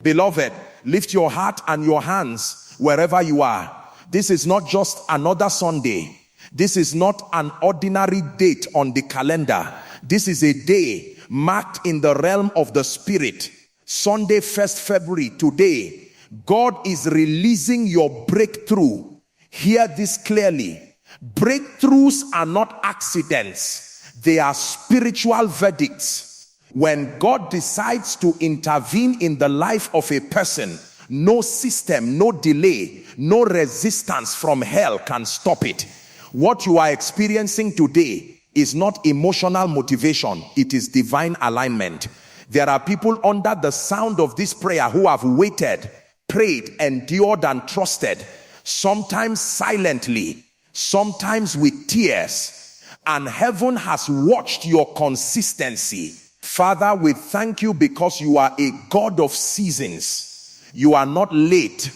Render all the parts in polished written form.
Beloved, lift your heart and your hands wherever you are. This is not just another Sunday. This is not an ordinary date on the calendar. This is a day marked in the realm of the Spirit. Sunday, 1st February, today, God is releasing your breakthrough. Hear this clearly. Breakthroughs are not accidents. They are spiritual verdicts. When God decides to intervene in the life of a person, no system, no delay, no resistance from hell can stop it. What you are experiencing today is not emotional motivation. It is divine alignment. There are people under the sound of this prayer who have waited, prayed, endured, and trusted, sometimes silently, sometimes with tears, and heaven has watched your consistency. Father, we thank you because you are a God of seasons. You are not late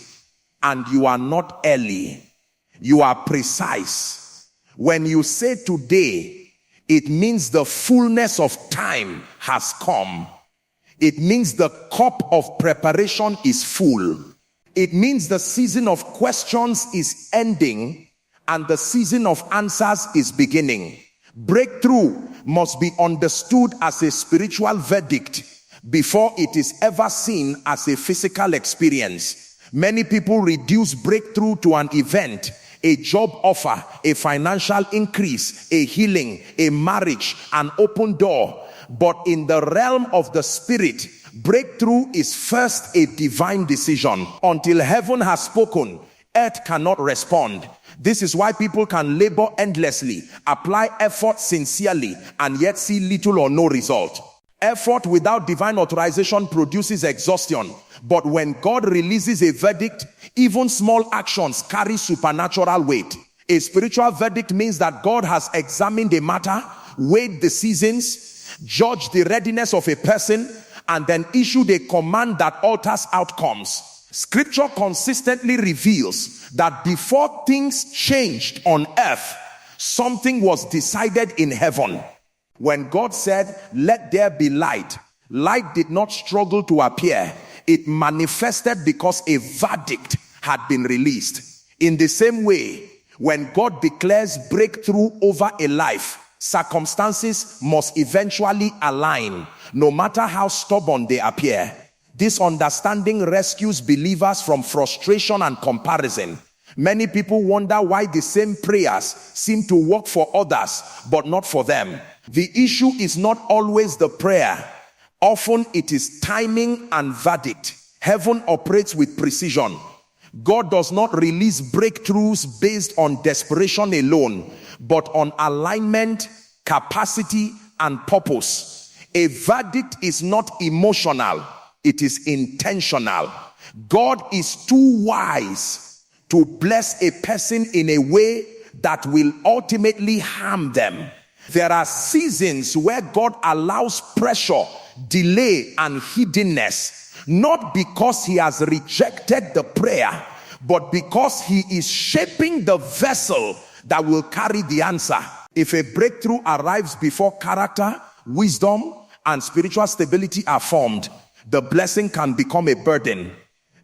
and you are not early. You are precise. When you say today, it means the fullness of time has come. It means the cup of preparation is full. It means the season of questions is ending and the season of answers is beginning. Breakthrough must be understood as a spiritual verdict before it is ever seen as a physical experience. Many people reduce breakthrough to an event, a job offer, a financial increase, a healing, a marriage, an open door. But in the realm of the Spirit, breakthrough is first a divine decision. Until heaven has spoken, earth cannot respond. This is why people can labor endlessly, apply effort sincerely, and yet see little or no result. Effort without divine authorization produces exhaustion. But when God releases a verdict, even small actions carry supernatural weight. A spiritual verdict means that God has examined a matter, weighed the seasons, judged the readiness of a person, and then issued a command that alters outcomes. Scripture consistently reveals that before things changed on earth, something was decided in heaven. When God said, "Let there be light," light did not struggle to appear. It manifested because a verdict had been released. In the same way, when God declares breakthrough over a life, circumstances must eventually align, no matter how stubborn they appear. This understanding rescues believers from frustration and comparison. Many people wonder why the same prayers seem to work for others, but not for them. The issue is not always the prayer. Often it is timing and verdict. Heaven operates with precision. God does not release breakthroughs based on desperation alone, but on alignment, capacity, and purpose. A verdict is not emotional. It is intentional. God is too wise to bless a person in a way that will ultimately harm them. There are seasons where God allows pressure, delay, and hiddenness, not because he has rejected the prayer, but because he is shaping the vessel that will carry the answer. If a breakthrough arrives before character, wisdom, and spiritual stability are formed, the blessing can become a burden.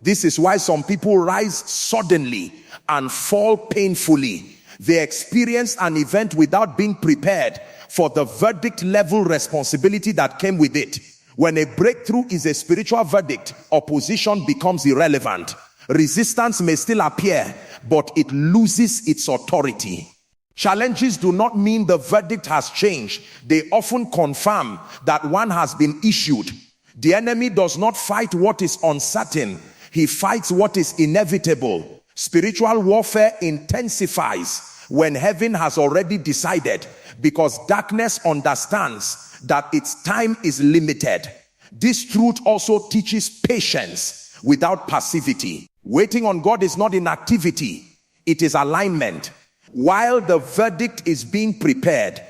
This is why some people rise suddenly and fall painfully. They experience an event without being prepared for the verdict level responsibility that came with it. When a breakthrough is a spiritual verdict, opposition becomes irrelevant. Resistance may still appear, but it loses its authority. Challenges do not mean the verdict has changed. They often confirm that one has been issued. The enemy does not fight what is uncertain. He fights what is inevitable. Spiritual warfare intensifies when heaven has already decided, because darkness understands that its time is limited. This truth also teaches patience without passivity. Waiting on God is not inactivity, it is alignment. While the verdict is being prepared,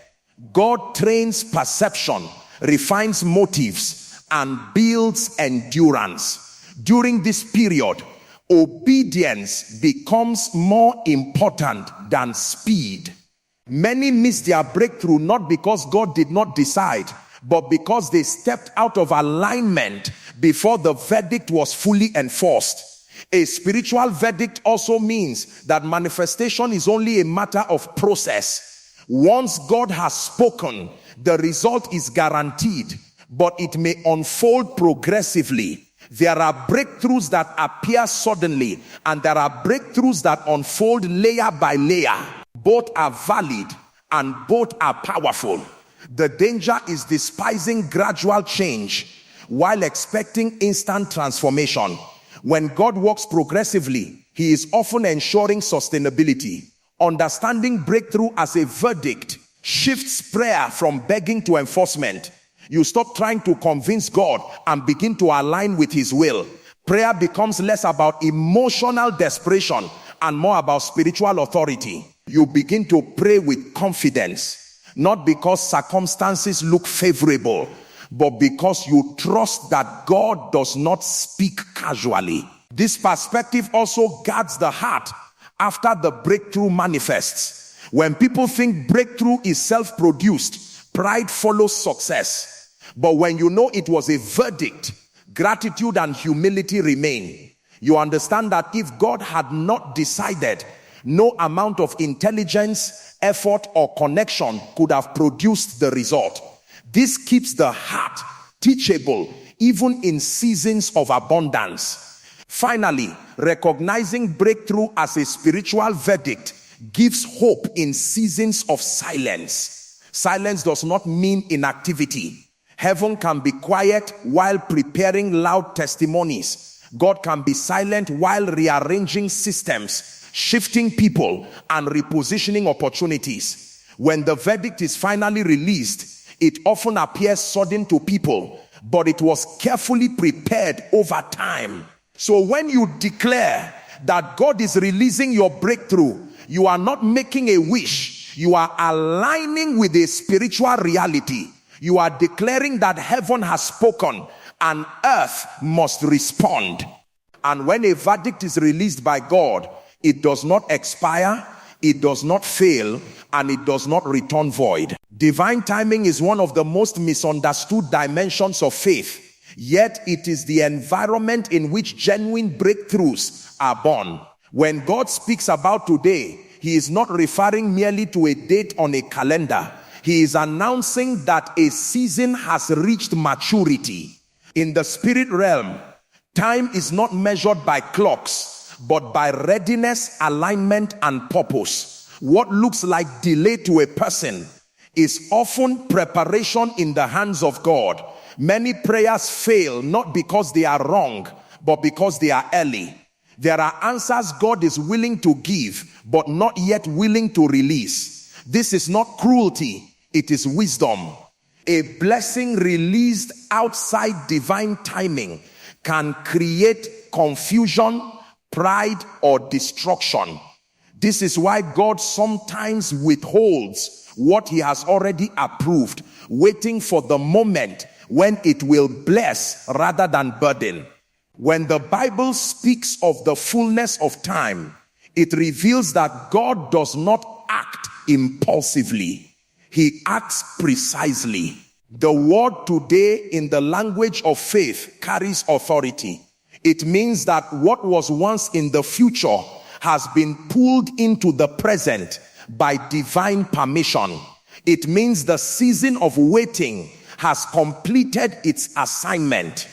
God trains perception, refines motives, and builds endurance. During this period, obedience becomes more important than speed. Many miss their breakthrough not because God did not decide, but because they stepped out of alignment before the verdict was fully enforced. A spiritual verdict also means that manifestation is only a matter of process. Once God has spoken, the result is guaranteed, but it may unfold progressively. There are breakthroughs that appear suddenly, and there are breakthroughs that unfold layer by layer. Both are valid and both are powerful. The danger is despising gradual change while expecting instant transformation. When God works progressively, he is often ensuring sustainability. Understanding breakthrough as a verdict shifts prayer from begging to enforcement. You stop trying to convince God and begin to align with his will. Prayer becomes less about emotional desperation and more about spiritual authority. You begin to pray with confidence, not because circumstances look favorable, but because you trust that God does not speak casually. This perspective also guards the heart after the breakthrough manifests. When people think breakthrough is self-produced, pride follows success. But when you know it was a verdict, gratitude and humility remain. You understand that if God had not decided, no amount of intelligence, effort, or connection could have produced the result. This keeps the heart teachable even in seasons of abundance. Finally, recognizing breakthrough as a spiritual verdict gives hope in seasons of silence. Silence does not mean inactivity. Heaven can be quiet while preparing loud testimonies. God can be silent while rearranging systems, shifting people, and repositioning opportunities. When the verdict is finally released, it often appears sudden to people, but it was carefully prepared over time. So when you declare that God is releasing your breakthrough, you are not making a wish. You are aligning with a spiritual reality. You are declaring that heaven has spoken and earth must respond. And when a verdict is released by God, it does not expire, it does not fail, and it does not return void. Divine timing is one of the most misunderstood dimensions of faith, yet it is the environment in which genuine breakthroughs are born. When God speaks about today, he is not referring merely to a date on a calendar. He is announcing that a season has reached maturity. In the spirit realm, time is not measured by clocks, but by readiness, alignment, and purpose. What looks like delay to a person is often preparation in the hands of God. Many prayers fail not because they are wrong, but because they are early. There are answers God is willing to give, but not yet willing to release. This is not cruelty, it is wisdom. A blessing released outside divine timing can create confusion, pride, or destruction. This is why God sometimes withholds what he has already approved, waiting for the moment when it will bless rather than burden. When the Bible speaks of the fullness of time, it reveals that God does not act impulsively. He acts precisely. The word today in the language of faith carries authority. It means that what was once in the future has been pulled into the present by divine permission. It means the season of waiting has completed its assignment.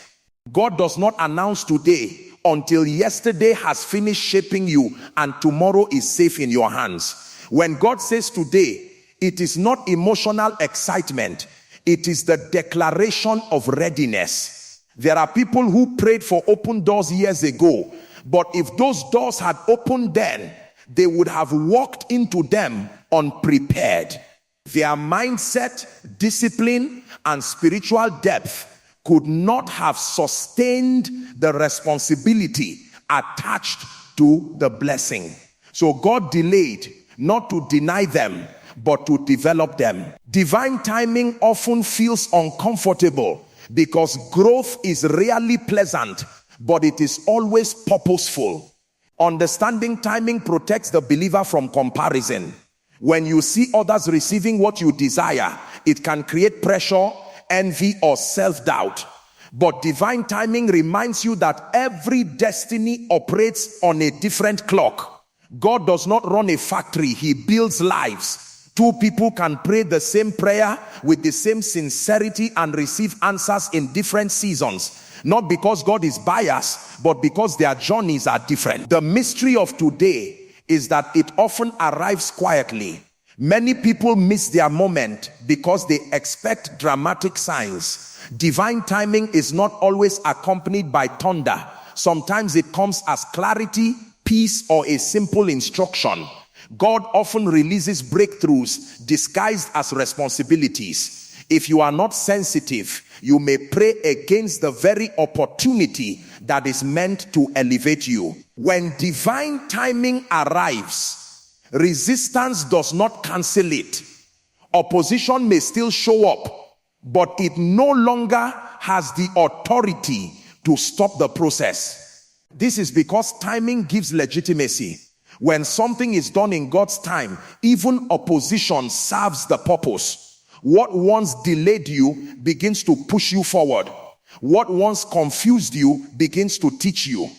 God does not announce today until yesterday has finished shaping you and tomorrow is safe in your hands. When God says today, it is not emotional excitement. It is the declaration of readiness. There are people who prayed for open doors years ago, but if those doors had opened then, they would have walked into them unprepared. Their mindset, discipline, and spiritual depth could not have sustained the responsibility attached to the blessing. So God delayed, not to deny them, but to develop them. Divine timing often feels uncomfortable because growth is rarely pleasant, but it is always purposeful. Understanding timing protects the believer from comparison. When you see others receiving what you desire, it can create pressure, envy, or self-doubt. But divine timing reminds you that every destiny operates on a different clock. God does not run a factory, he builds lives. Two people can pray the same prayer with the same sincerity and receive answers in different seasons. Not because God is biased, but because their journeys are different. The mystery of today is that it often arrives quietly. Many people miss their moment because they expect dramatic signs. Divine timing is not always accompanied by thunder. Sometimes it comes as clarity, peace, or a simple instruction. God often releases breakthroughs disguised as responsibilities. If you are not sensitive, you may pray against the very opportunity that is meant to elevate you. When divine timing arrives, resistance does not cancel it. Opposition may still show up, but it no longer has the authority to stop the process. This is because timing gives legitimacy. When something is done in God's time, even opposition serves the purpose. What once delayed you begins to push you forward. What once confused you begins to teach you.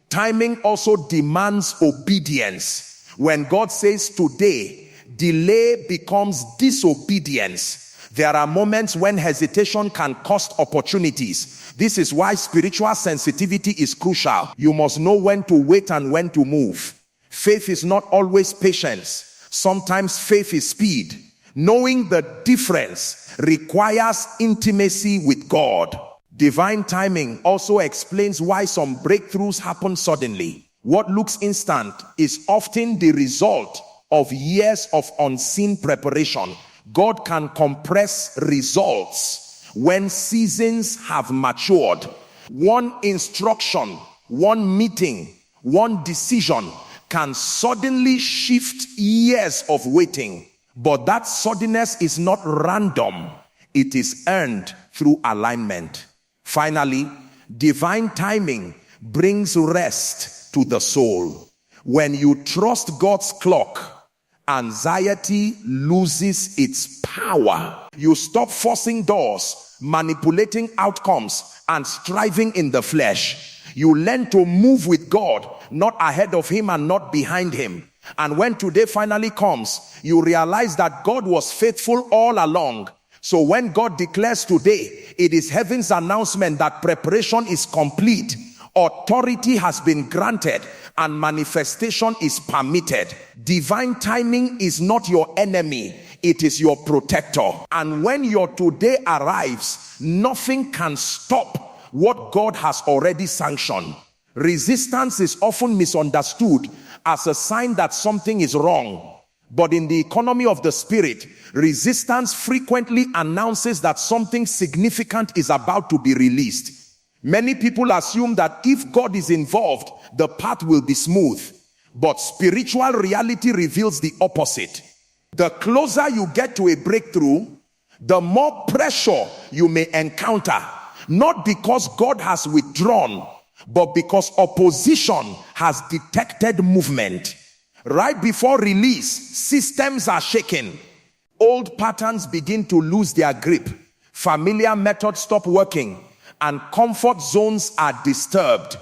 Timing also demands obedience. When God says today, delay becomes disobedience. There are moments when hesitation can cost opportunities. This is why spiritual sensitivity is crucial. You must know when to wait and when to move. Faith is not always patience. Sometimes faith is speed. Knowing the difference requires intimacy with God. Divine timing also explains why some breakthroughs happen suddenly. What looks instant is often the result of years of unseen preparation. God can compress results when seasons have matured. One instruction, one meeting, one decision can suddenly shift years of waiting. But that suddenness is not random. It is earned through alignment. Finally, divine timing brings rest to the soul. When you trust God's clock, anxiety loses its power. You stop forcing doors, manipulating outcomes, and striving in the flesh. You learn to move with God, not ahead of him and not behind him. And when today finally comes, you realize that God was faithful all along. So when God declares today, it is heaven's announcement that preparation is complete, authority has been granted, and manifestation is permitted. Divine timing is not your enemy, it is your protector. And when your today arrives, nothing can stop what God has already sanctioned. Resistance is often misunderstood as a sign that something is wrong. But in the economy of the spirit, resistance frequently announces that something significant is about to be released. Many people assume that if God is involved, the path will be smooth. But spiritual reality reveals the opposite. The closer you get to a breakthrough, the more pressure you may encounter. Not because God has withdrawn, but because opposition has detected movement. Right before release, systems are shaken. Old patterns begin to lose their grip. Familiar methods stop working, and comfort zones are disturbed.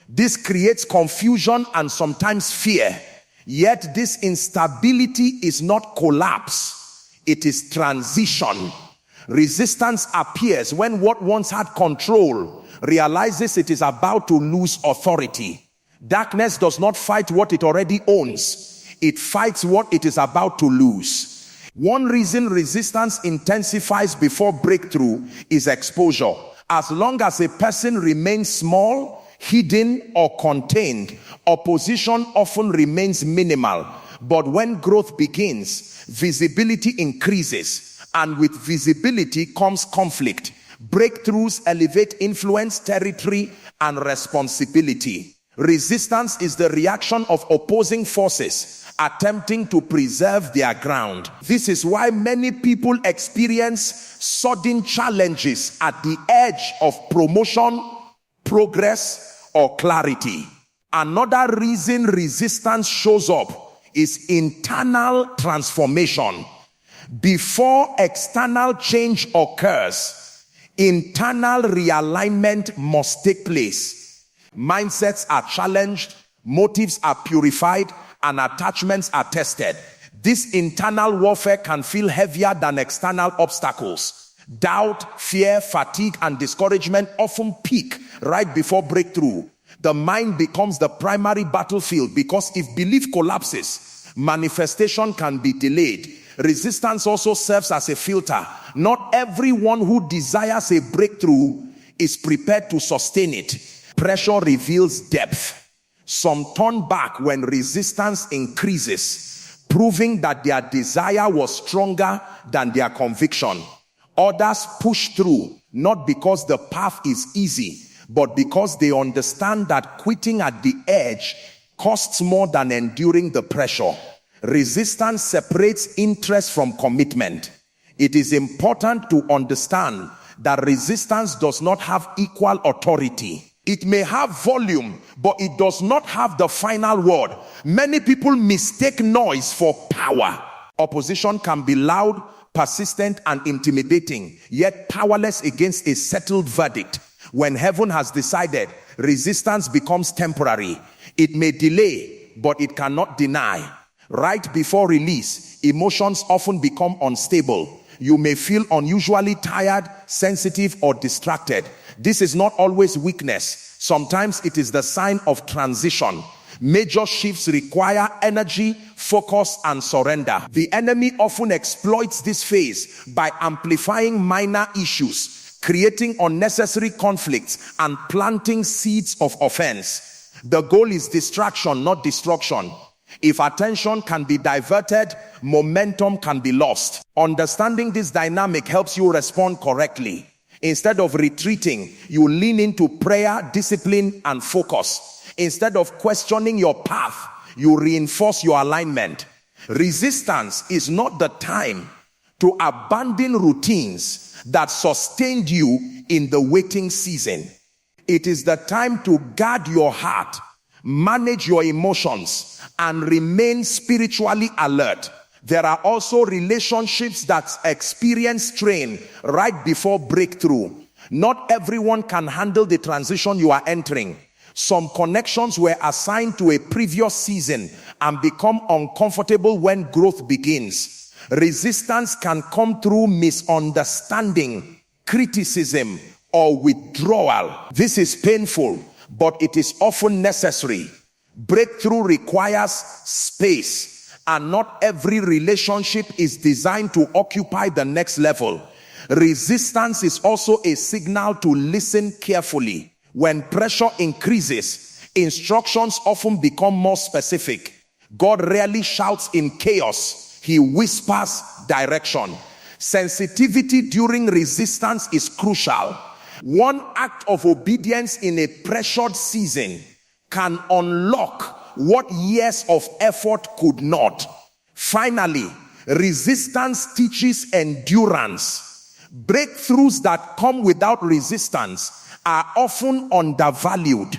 This creates confusion and sometimes fear. Yet this instability is not collapse, it is transition. Resistance appears when what once had control realizes it is about to lose authority. Darkness does not fight what it already owns. It fights what it is about to lose. One reason resistance intensifies before breakthrough is exposure. As long as a person remains small, hidden, or contained, opposition often remains minimal. But when growth begins, visibility increases, and with visibility comes conflict. Breakthroughs elevate influence, territory, and responsibility. Resistance is the reaction of opposing forces attempting to preserve their ground. This is why many people experience sudden challenges at the edge of promotion, progress, or clarity. Another reason resistance shows up is internal transformation. Before external change occurs, Internal realignment must take place. Mindsets are challenged, motives are purified, and attachments are tested. This internal warfare can feel heavier than external obstacles. Doubt, fear, fatigue, and discouragement often peak right before breakthrough. The mind becomes the primary battlefield because if belief collapses, manifestation can be delayed. Resistance also serves as a filter. Not everyone who desires a breakthrough is prepared to sustain it. Pressure reveals depth. Some turn back when resistance increases, proving that their desire was stronger than their conviction. Others push through, not because the path is easy, but because they understand that quitting at the edge costs more than enduring the pressure. Resistance separates interest from commitment. It is important to understand that resistance does not have equal authority. It may have volume, but it does not have the final word. Many people mistake noise for power. Opposition can be loud, persistent, and intimidating, yet powerless against a settled verdict. When heaven has decided, resistance becomes temporary. It may delay, but it cannot deny. Right before release, emotions often become unstable. You may feel unusually tired, sensitive, or distracted. This is not always weakness. Sometimes it is the sign of transition. Major shifts require energy, focus, and surrender. The enemy often exploits this phase by amplifying minor issues, creating unnecessary conflicts, and planting seeds of offense. The goal is distraction, not destruction. If attention can be diverted, momentum can be lost. Understanding this dynamic helps you respond correctly. Instead of retreating, you lean into prayer, discipline, and focus. Instead of questioning your path, you reinforce your alignment. Resistance is not the time to abandon routines that sustained you in the waiting season. It is the time to guard your heart, manage your emotions, and remain spiritually alert. There are also relationships that experience strain right before breakthrough. Not everyone can handle the transition you are entering. Some connections were assigned to a previous season and become uncomfortable when growth begins. Resistance can come through misunderstanding, criticism, or withdrawal. This is painful, but it is often necessary. Breakthrough requires space, and not every relationship is designed to occupy the next level. Resistance is also a signal to listen carefully. When pressure increases, instructions often become more specific. God rarely shouts in chaos. He whispers direction. Sensitivity during resistance is crucial. One act of obedience in a pressured season can unlock what years of effort could not. Finally, resistance teaches endurance. Breakthroughs that come without resistance are often undervalued.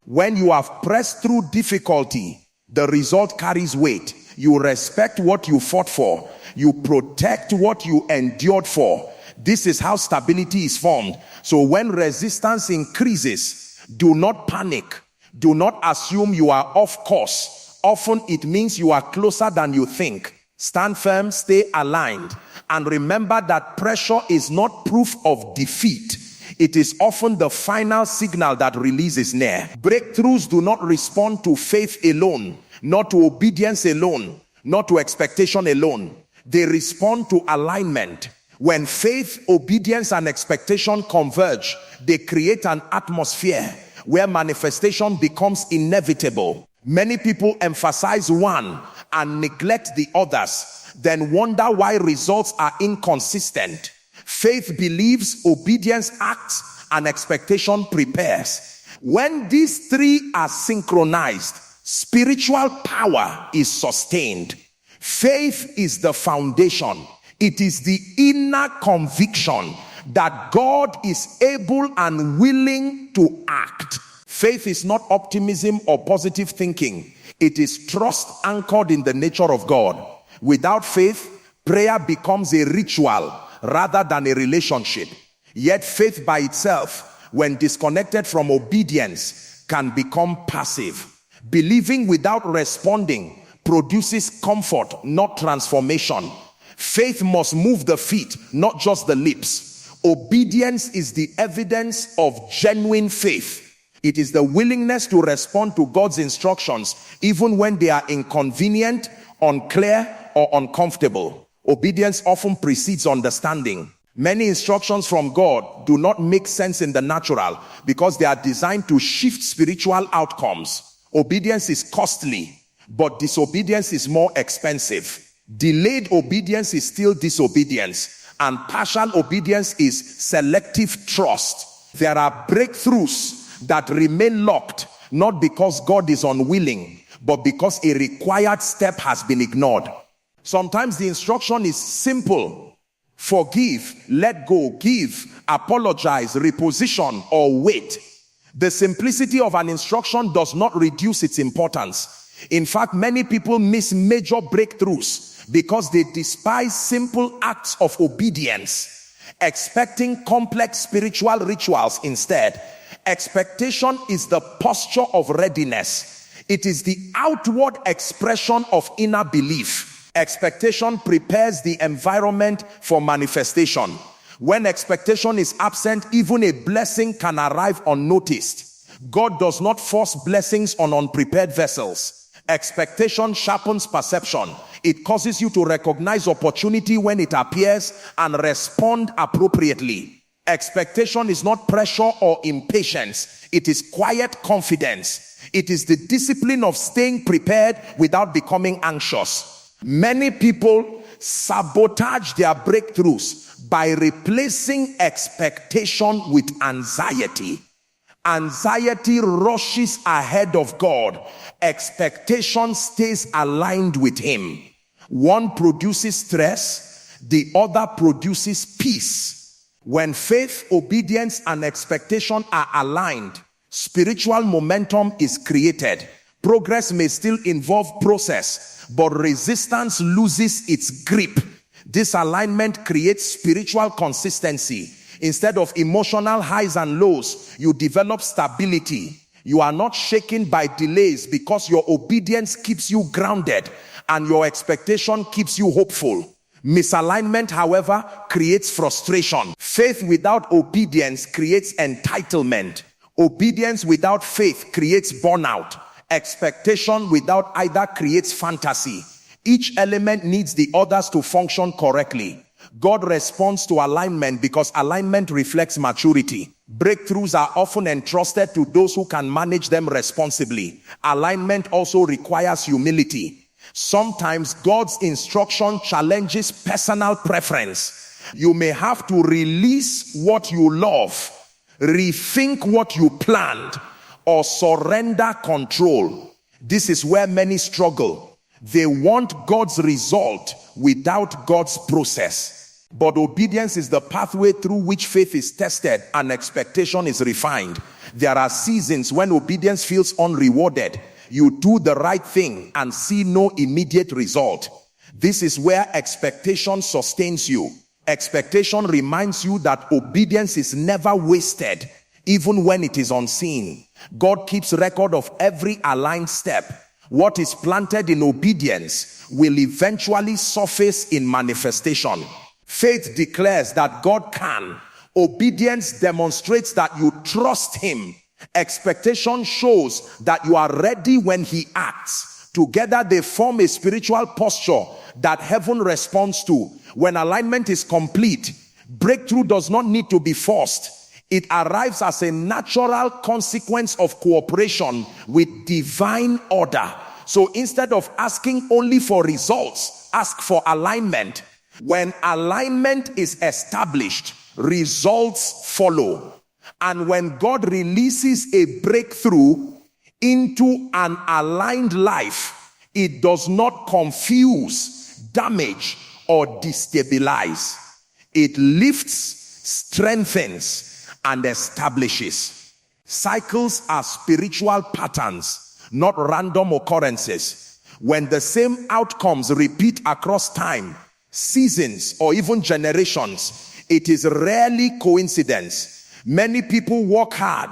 When you have pressed through difficulty, the result carries weight. You respect what you fought for. You protect what you endured for. This is how stability is formed. So when resistance increases, do not panic. Do not assume you are off course. Often it means you are closer than you think. Stand firm, stay aligned, and remember that pressure is not proof of defeat. It is often the final signal that release is near. Breakthroughs do not respond to faith alone, not to obedience alone, not to expectation alone. They respond to alignment. When faith, obedience, and expectation converge, they create an atmosphere where manifestation becomes inevitable. Many people emphasize one and neglect the others, then wonder why results are inconsistent. Faith believes, obedience acts, and expectation prepares. When these three are synchronized, spiritual power is sustained. Faith is the foundation. It is the inner conviction that God is able and willing to act. Faith is not optimism or positive thinking. It is trust anchored in the nature of God. Without faith, prayer becomes a ritual rather than a relationship. Yet faith by itself, when disconnected from obedience, can become passive. Believing without responding produces comfort, not transformation. Faith must move the feet, not just the lips. Obedience is the evidence of genuine faith. It is the willingness to respond to God's instructions even when they are inconvenient, unclear, or uncomfortable. Obedience often precedes understanding. Many instructions from God do not make sense in the natural because they are designed to shift spiritual outcomes. Obedience is costly, but disobedience is more expensive. Delayed obedience is still disobedience, and partial obedience is selective trust. There are breakthroughs that remain locked, not because God is unwilling, but because a required step has been ignored. Sometimes the instruction is simple: forgive, let go, give, apologize, reposition, or wait. The simplicity of an instruction does not reduce its importance. In fact, many people miss major breakthroughs because they despise simple acts of obedience, expecting complex spiritual rituals instead. Expectation is the posture of readiness. It is the outward expression of inner belief. Expectation prepares the environment for manifestation. When expectation is absent, even a blessing can arrive unnoticed. God does not force blessings on unprepared vessels. Expectation sharpens perception. It causes you to recognize opportunity when it appears and respond appropriately. Expectation is not pressure or impatience. It is quiet confidence. It is the discipline of staying prepared without becoming anxious. Many people sabotage their breakthroughs by replacing expectation with anxiety. Anxiety rushes ahead of God. Expectation stays aligned with Him. One produces stress, the other produces peace. When faith, obedience, and expectation are aligned, spiritual momentum is created. Progress may still involve process, but resistance loses its grip. This alignment creates spiritual consistency. Instead of emotional highs and lows, you develop stability. You are not shaken by delays because your obedience keeps you grounded and your expectation keeps you hopeful. Misalignment, however, creates frustration. Faith without obedience creates entitlement. Obedience without faith creates burnout. Expectation without either creates fantasy. Each element needs the others to function correctly. God responds to alignment because alignment reflects maturity. Breakthroughs are often entrusted to those who can manage them responsibly. Alignment also requires humility. Sometimes God's instruction challenges personal preference. You may have to release what you love, rethink what you planned, or surrender control. This is where many struggle. They want God's result without God's process. But obedience is the pathway through which faith is tested and expectation is refined. There are seasons when obedience feels unrewarded. You do the right thing and see no immediate result. This is where expectation sustains you. Expectation reminds you that obedience is never wasted, even when it is unseen. God keeps record of every aligned step. What is planted in obedience will eventually surface in manifestation. Faith declares that God can. Obedience demonstrates that you trust Him. Expectation shows that you are ready when He acts. Together they form a spiritual posture that heaven responds to. When alignment is complete, breakthrough does not need to be forced. It arrives as a natural consequence of cooperation with divine order. So instead of asking only for results, ask for alignment. When alignment is established, results follow. And when God releases a breakthrough into an aligned life, it does not confuse, damage, or destabilize. It lifts, strengthens, and establishes. Cycles are spiritual patterns, not random occurrences. When the same outcomes repeat across time, seasons, or even generations, It is rarely coincidence. Many people work hard,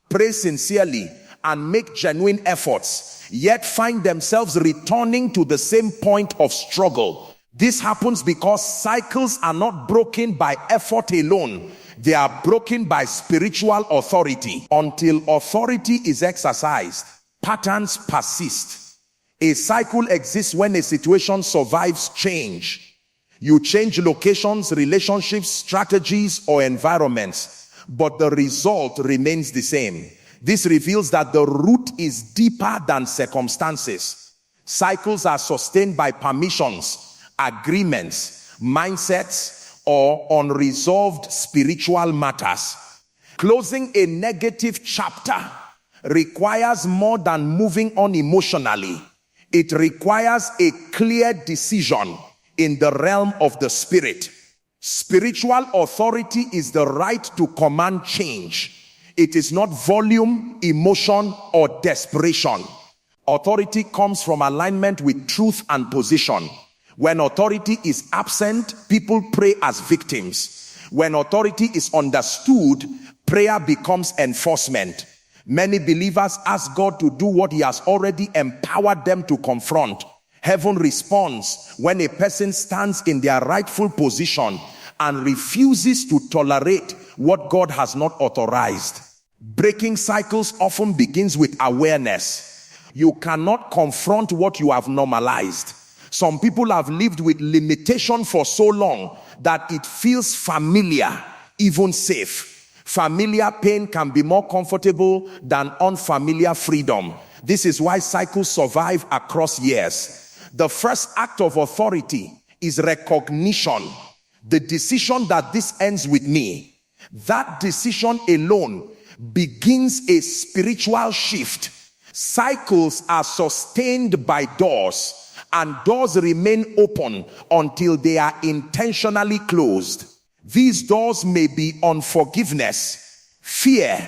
pray sincerely, and make genuine efforts, yet find themselves returning to the same point of struggle. This happens because cycles are not broken by effort alone. They are broken by spiritual authority. Until authority is exercised, patterns persist. A cycle exists when a situation survives change. You change locations, relationships, strategies, or environments, but the result remains the same. This reveals that the root is deeper than circumstances. Cycles are sustained by permissions, agreements, mindsets, or unresolved spiritual matters. Closing a negative chapter requires more than moving on emotionally. It requires a clear decision in the realm of the spirit. Spiritual authority is the right to command change. It is not volume, emotion, or desperation. Authority comes from alignment with truth and position. When authority is absent, people pray as victims. When authority is understood, prayer becomes enforcement. Many believers ask God to do what he has already empowered them to confront. Heaven responds when a person stands in their rightful position and refuses to tolerate what God has not authorized. Breaking cycles often begins with awareness. You cannot confront what you have normalized. Some people have lived with limitation for so long that it feels familiar, even safe. Familiar pain can be more comfortable than unfamiliar freedom. This is why cycles survive across years. The first act of authority is recognition. The decision that this ends with me. That decision alone begins a spiritual shift. Cycles are sustained by doors, and doors remain open until they are intentionally closed. These doors may be unforgiveness, fear,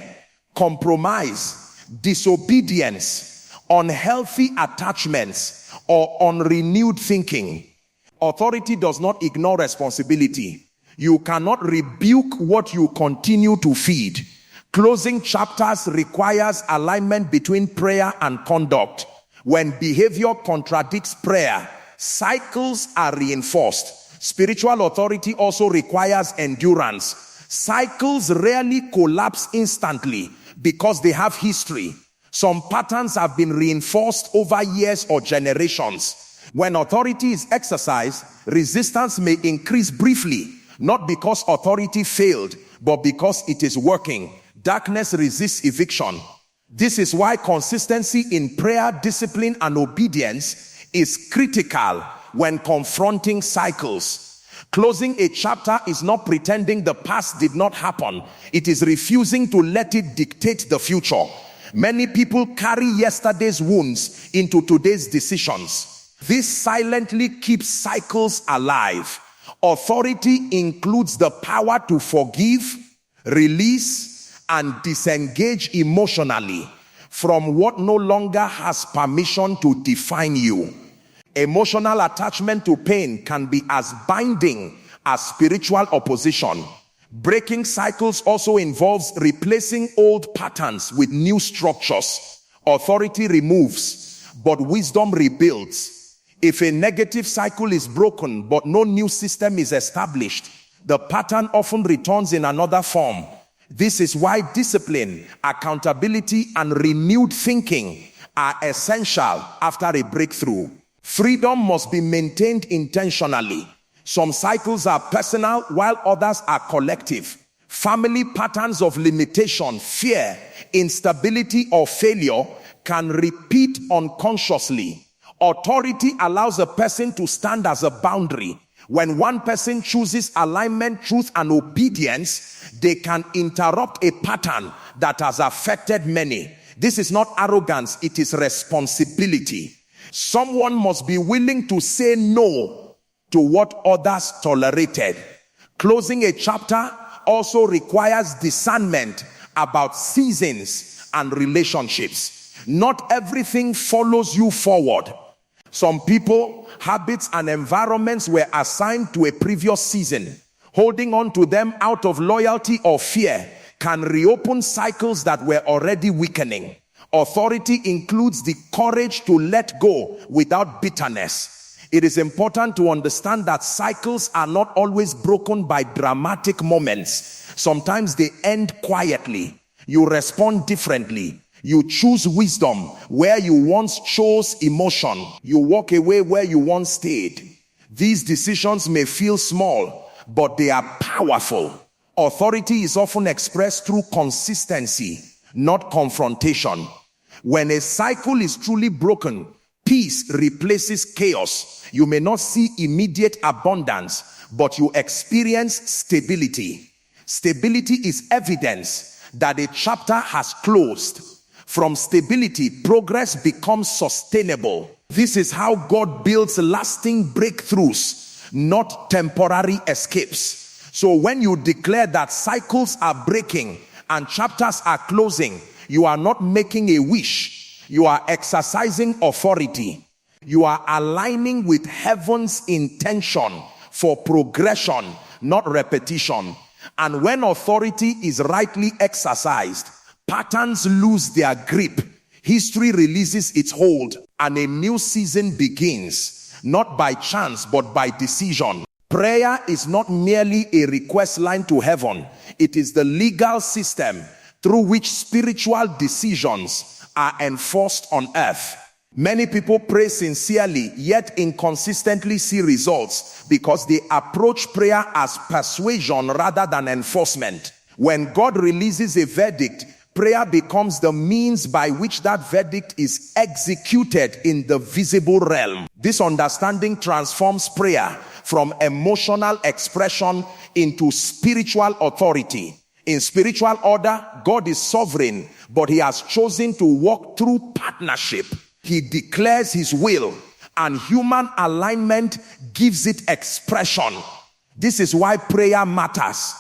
compromise, disobedience, unhealthy attachments, or unrenewed thinking. Authority does not ignore responsibility. You cannot rebuke what you continue to feed. Closing chapters requires alignment between prayer and conduct. When behavior contradicts prayer, cycles are reinforced. Spiritual authority also requires endurance. Cycles rarely collapse instantly because they have history. Some patterns have been reinforced over years or generations. When authority is exercised, resistance may increase briefly, not because authority failed, but because it is working. Darkness resists eviction. This is why consistency in prayer, discipline, and obedience is critical when confronting cycles. Closing a chapter is not pretending the past did not happen. It is refusing to let it dictate the future. Many people carry yesterday's wounds into today's decisions. This silently keeps cycles alive. Authority includes the power to forgive, release, and disengage emotionally from what no longer has permission to define you. Emotional attachment to pain can be as binding as spiritual opposition. Breaking cycles also involves replacing old patterns with new structures. Authority removes, but wisdom rebuilds. If a negative cycle is broken, but no new system is established, the pattern often returns in another form. This is why discipline, accountability, and renewed thinking are essential after a breakthrough. Freedom must be maintained intentionally. Some cycles are personal while others are collective. Family patterns of limitation, fear, instability, or failure can repeat unconsciously. Authority allows a person to stand as a boundary. When one person chooses alignment, truth, and obedience, they can interrupt a pattern that has affected many. This is not arrogance, it is responsibility. Someone must be willing to say no to what others tolerated. Closing a chapter also requires discernment about seasons and relationships. Not everything follows you forward. Some people, habits, and environments were assigned to a previous season. Holding on to them out of loyalty or fear can reopen cycles that were already weakening. Authority includes the courage to let go without bitterness. It is important to understand that cycles are not always broken by dramatic moments. Sometimes they end quietly. You respond differently. You choose wisdom where you once chose emotion. You walk away where you once stayed. These decisions may feel small, but they are powerful. Authority is often expressed through consistency, not confrontation. When a cycle is truly broken, peace replaces chaos. You may not see immediate abundance, but you experience stability. Stability is evidence that a chapter has closed. From stability, progress becomes sustainable. This is how God builds lasting breakthroughs, not temporary escapes. So when you declare that cycles are breaking and chapters are closing, you are not making a wish. You are exercising authority. You are aligning with heaven's intention for progression, not repetition. And when authority is rightly exercised, patterns lose their grip, history releases its hold, and a new season begins, not by chance but by decision. Prayer is not merely a request line to heaven. It is the legal system through which spiritual decisions are enforced on earth. Many people pray sincerely, yet inconsistently see results because they approach prayer as persuasion rather than enforcement. When God releases a verdict, prayer becomes the means by which that verdict is executed in the visible realm. This understanding transforms prayer from emotional expression into spiritual authority. In spiritual order, God is sovereign, but he has chosen to walk through partnership. He declares his will, and human alignment gives it expression. This is why prayer matters.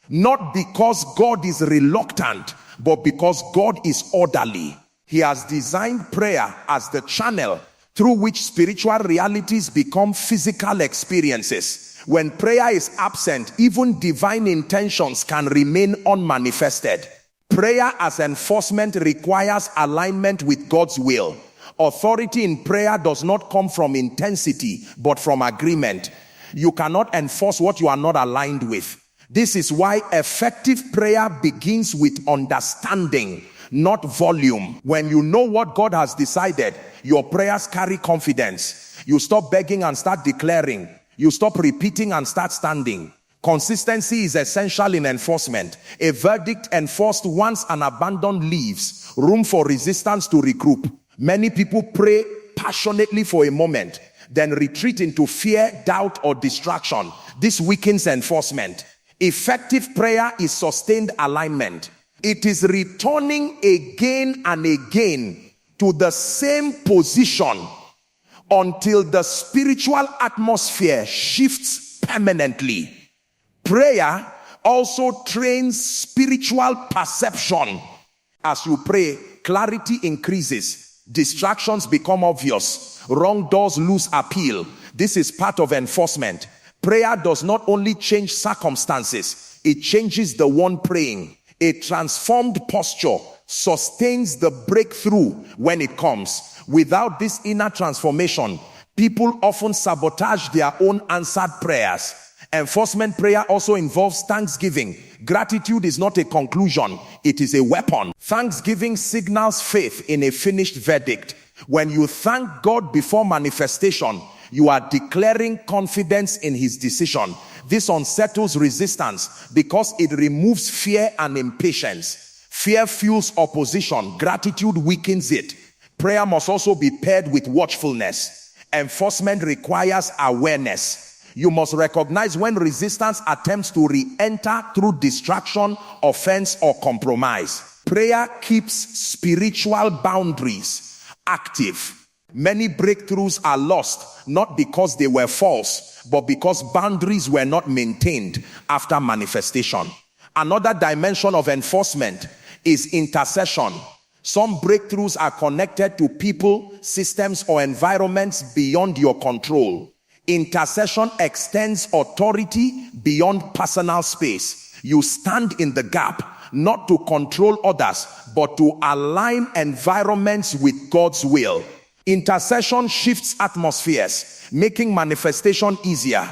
Not because God is reluctant, but because God is orderly. He has designed prayer as the channel through which spiritual realities become physical experiences. When prayer is absent, even divine intentions can remain unmanifested. Prayer as enforcement requires alignment with God's will. Authority in prayer does not come from intensity, but from agreement. You cannot enforce what you are not aligned with. This is why effective prayer begins with understanding, not volume. When you know what God has decided, your prayers carry confidence. You stop begging and start declaring. You stop repeating and start standing. Consistency is essential in enforcement. A verdict enforced once and abandoned leaves room for resistance to regroup. Many people pray passionately for a moment, then retreat into fear, doubt, or distraction. This weakens enforcement. Effective prayer is sustained alignment. It is returning again and again to the same position until the spiritual atmosphere shifts permanently. Prayer also trains spiritual perception. As you pray, clarity increases, distractions become obvious, wrong doors lose appeal. This is part of enforcement. Prayer does not only change circumstances, it changes the one praying. A transformed posture sustains the breakthrough when it comes. Without this inner transformation, people often sabotage their own answered prayers. Enforcement prayer also involves thanksgiving. Gratitude is not a conclusion, it is a weapon. Thanksgiving signals faith in a finished verdict. When you thank God before manifestation, you are declaring confidence in his decision. This unsettles resistance because it removes fear and impatience. Fear fuels opposition. Gratitude weakens it. Prayer must also be paired with watchfulness. Enforcement requires awareness. You must recognize when resistance attempts to re-enter through distraction, offense, or compromise. Prayer keeps spiritual boundaries active. Many breakthroughs are lost, not because they were false, but because boundaries were not maintained after manifestation. Another dimension of enforcement is intercession. Some breakthroughs are connected to people, systems, or environments beyond your control. Intercession extends authority beyond personal space. You stand in the gap, not to control others, but to align environments with God's will. Intercession shifts atmospheres, making manifestation easier.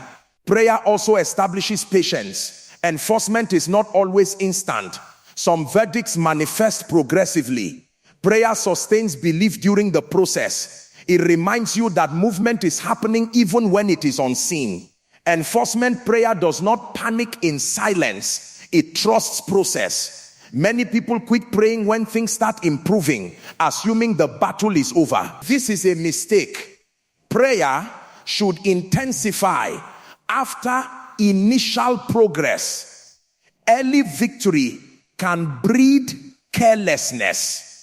Prayer also establishes patience. Enforcement is not always instant. Some verdicts manifest progressively. Prayer sustains belief during the process. It reminds you that movement is happening even when it is unseen. Enforcement prayer does not panic in silence. It trusts process. Many people quit praying when things start improving, assuming the battle is over. This is a mistake. Prayer should intensify after initial progress. Early victory can breed carelessness.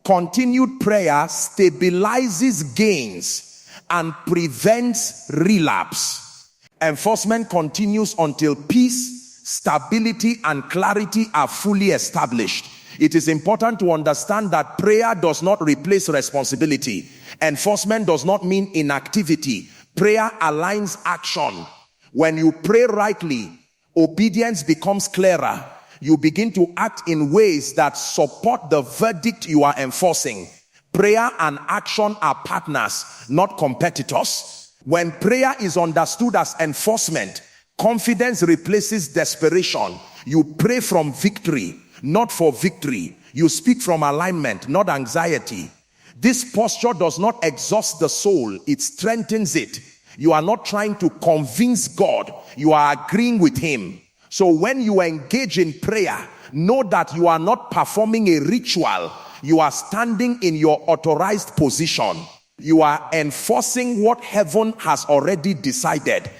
Continued prayer stabilizes gains and prevents relapse. Enforcement continues until peace, stability, and clarity are fully established. It is important to understand that prayer does not replace responsibility. Enforcement does not mean inactivity. Prayer aligns action. When you pray rightly, obedience becomes clearer. You begin to act in ways that support the verdict you are enforcing. Prayer and action are partners, not competitors. When prayer is understood as enforcement, confidence replaces desperation. You pray from victory, not for victory. You speak from alignment, not anxiety. This posture does not exhaust the soul, it strengthens it. You are not trying to convince God, you are agreeing with him. So when you engage in prayer, know that you are not performing a ritual. You are standing in your authorized position. You are enforcing what heaven has already decided.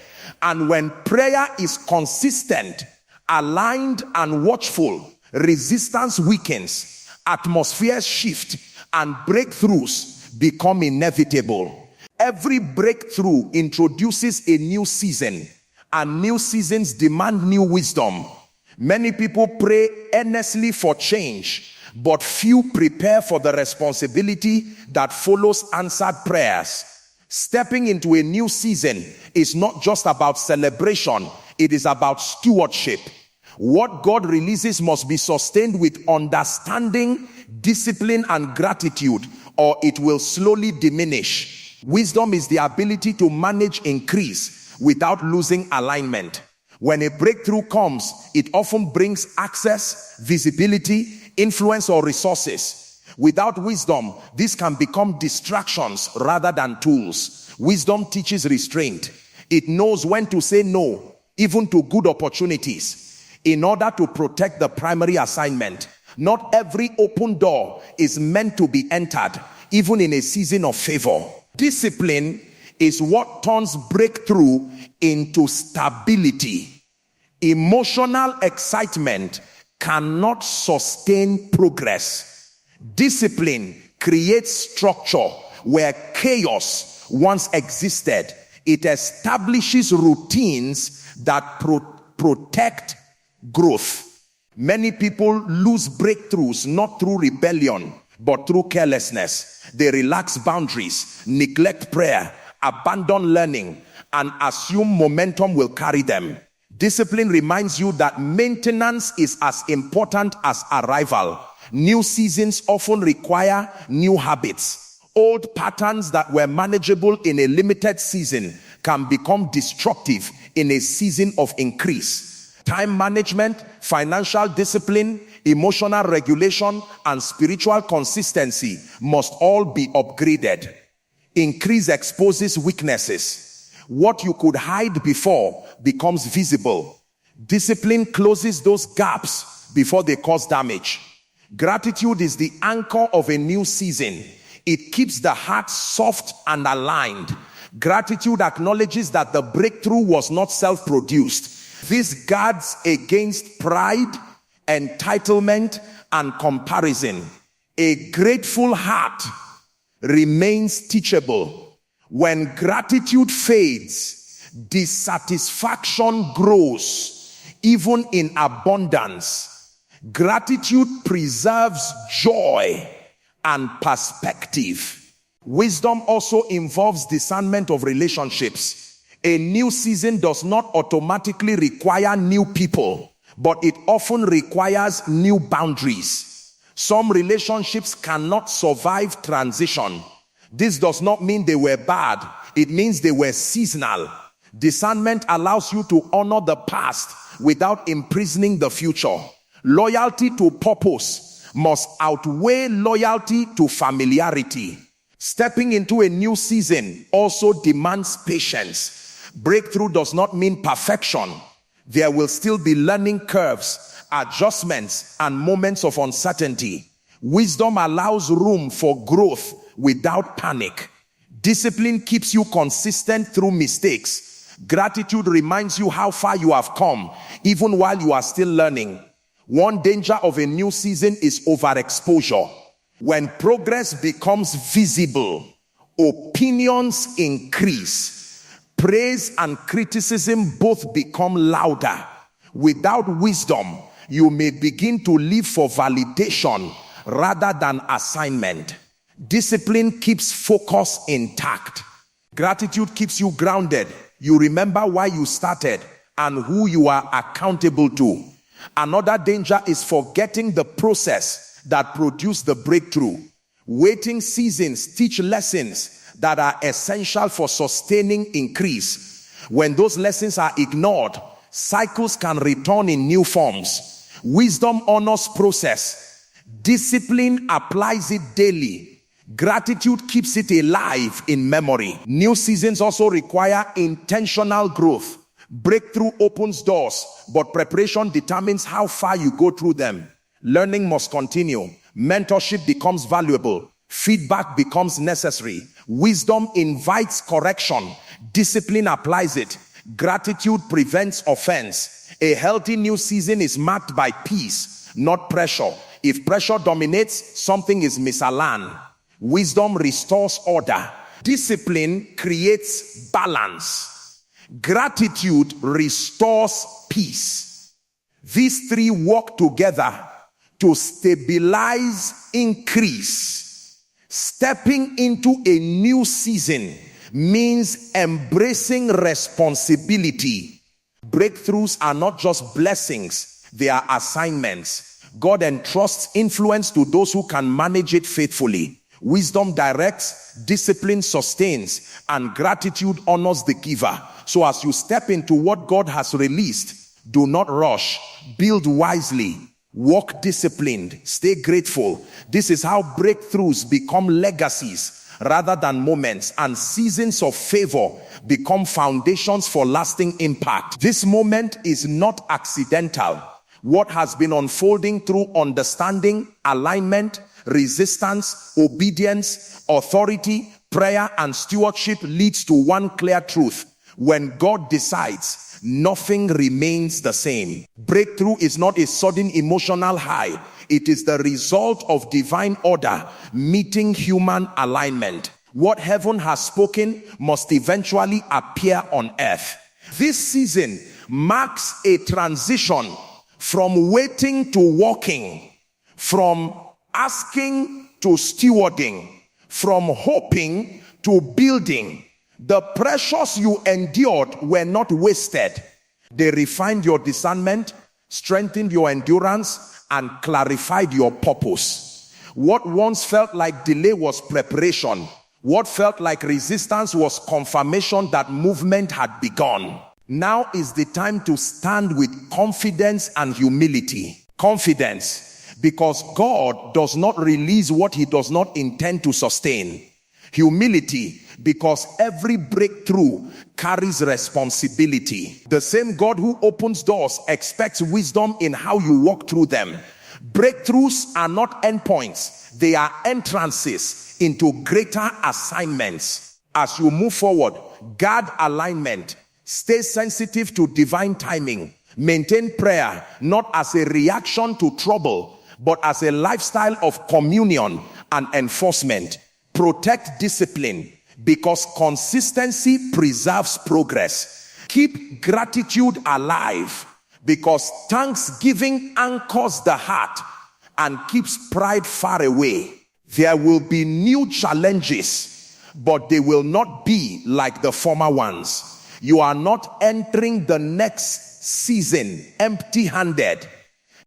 And when prayer is consistent, aligned, and watchful, resistance weakens, atmospheres shift, and breakthroughs become inevitable. Every breakthrough introduces a new season. And new seasons demand new wisdom. Many people pray earnestly for change, but few prepare for the responsibility that follows answered prayers. Stepping into a new season is not just about celebration, it is about stewardship. What God releases must be sustained with understanding, discipline, and gratitude, or it will slowly diminish. Wisdom is the ability to manage increase without losing alignment. When a breakthrough comes, it often brings access, visibility, influence, or resources. Without wisdom, this can become distractions rather than tools. Wisdom teaches restraint. It knows when to say no, even to good opportunities, in order to protect the primary assignment. Not every open door is meant to be entered, even in a season of favor. Discipline is what turns breakthrough into stability. Emotional excitement cannot sustain progress. Discipline creates structure where chaos once existed. It establishes routines that protect growth. Many people lose breakthroughs not through rebellion, but through carelessness. They relax boundaries, neglect prayer, abandon learning, and assume momentum will carry them. Discipline reminds you that maintenance is as important as arrival. New seasons often require new habits. Old patterns that were manageable in a limited season can become destructive in a season of increase. Time management, financial discipline, emotional regulation, and spiritual consistency must all be upgraded. Increase exposes weaknesses. What you could hide before becomes visible. Discipline closes those gaps before they cause damage. Gratitude is the anchor of a new season. It keeps the heart soft and aligned. Gratitude acknowledges that the breakthrough was not self-produced. This guards against pride, entitlement, and comparison. A grateful heart remains teachable. When gratitude fades, dissatisfaction grows, even in abundance. Gratitude preserves joy and perspective. Wisdom also involves discernment of relationships. A new season does not automatically require new people, but it often requires new boundaries. Some relationships cannot survive transition. This does not mean they were bad. It means they were seasonal. Discernment allows you to honor the past without imprisoning the future. Loyalty to purpose must outweigh loyalty to familiarity. Stepping into a new season also demands patience. Breakthrough does not mean perfection. There will still be learning curves, adjustments, and moments of uncertainty. Wisdom allows room for growth without panic. Discipline keeps you consistent through mistakes. Gratitude reminds you how far you have come, even while you are still learning. One danger of a new season is overexposure. When progress becomes visible, opinions increase. Praise and criticism both become louder. Without wisdom, you may begin to live for validation rather than assignment. Discipline keeps focus intact. Gratitude keeps you grounded. You remember why you started and who you are accountable to. Another danger is forgetting the process that produced the breakthrough. Waiting seasons teach lessons that are essential for sustaining increase. When those lessons are ignored, cycles can return in new forms. Wisdom honors process. Discipline applies it daily. Gratitude keeps it alive in memory. New seasons also require intentional growth. Breakthrough opens doors, but preparation determines how far you go through them. Learning must continue. Mentorship becomes valuable. Feedback becomes necessary. Wisdom invites correction. Discipline applies it. Gratitude prevents offense. A healthy new season is marked by peace, not pressure. If pressure dominates, something is misaligned. Wisdom restores order. Discipline creates balance. Gratitude restores peace. These three work together to stabilize increase. Stepping into a new season means embracing responsibility. Breakthroughs are not just blessings, they are assignments. God entrusts influence to those who can manage it faithfully. Wisdom directs, discipline sustains, and gratitude honors the giver. So as you step into what God has released, do not rush. Build wisely. Walk disciplined. Stay grateful. This is how breakthroughs become legacies rather than moments, and seasons of favor become foundations for lasting impact. This moment is not accidental. What has been unfolding through understanding, alignment, resistance, obedience, authority, prayer, and stewardship leads to one clear truth. When God decides, nothing remains the same. Breakthrough is not a sudden emotional high. It is the result of divine order meeting human alignment. What heaven has spoken must eventually appear on earth. This season marks a transition from waiting to walking, from asking to stewarding, from hoping to building. The pressures you endured were not wasted. They refined your discernment, strengthened your endurance, and clarified your purpose. What once felt like delay was preparation. What felt like resistance was confirmation that movement had begun. Now is the time to stand with confidence and humility. Confidence, because God does not release what he does not intend to sustain. Humility, because every breakthrough carries responsibility. The same God who opens doors expects wisdom in how you walk through them. Breakthroughs are not endpoints, they are entrances into greater assignments. As you move forward, guard alignment, stay sensitive to divine timing, maintain prayer not as a reaction to trouble, but as a lifestyle of communion and enforcement. Protect discipline, because consistency preserves progress. Keep gratitude alive, because thanksgiving anchors the heart and keeps pride far away. There will be new challenges, but they will not be like the former ones. You are not entering the next season empty-handed.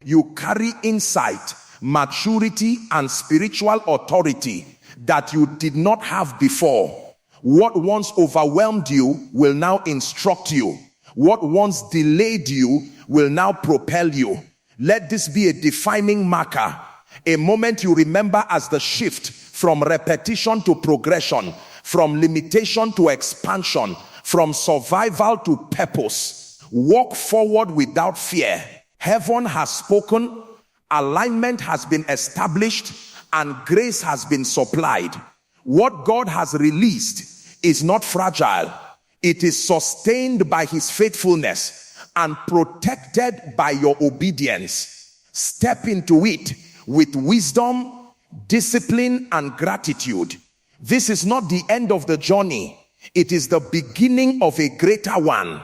You carry insight, maturity, and spiritual authority that you did not have before. What once overwhelmed you will now instruct you. What once delayed you will now propel you. Let this be a defining marker, a moment you remember as the shift from repetition to progression, from limitation to expansion, from survival to purpose. Walk forward without fear. Heaven has spoken, alignment has been established, and grace has been supplied. What God has released is not fragile. It is sustained by his faithfulness and protected by your obedience. Step into it with wisdom, discipline, and gratitude. This is not the end of the journey. It is the beginning of a greater one.